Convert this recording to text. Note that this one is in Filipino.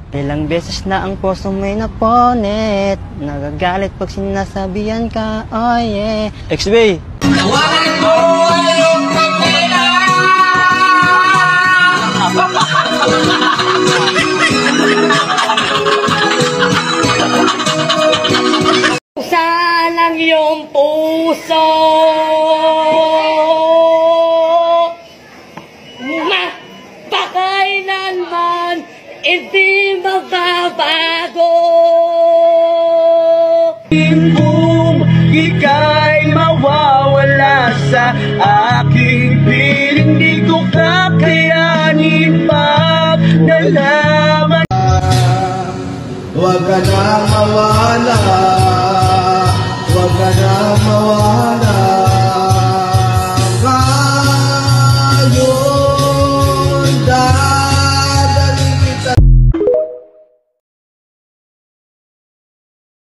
Ilang beses na ang puso mo'y napunit, nagagalit pag sinasabihan ka, oh yeah. XB! Tawanan mo ang iyong pagkina. Saan ang iyong puso? Magpakailanman hindi magbabago. Kung ika'y mawawala sa aking piling, di ko kakayanin pagdalaman. Huwag ka nang mawala.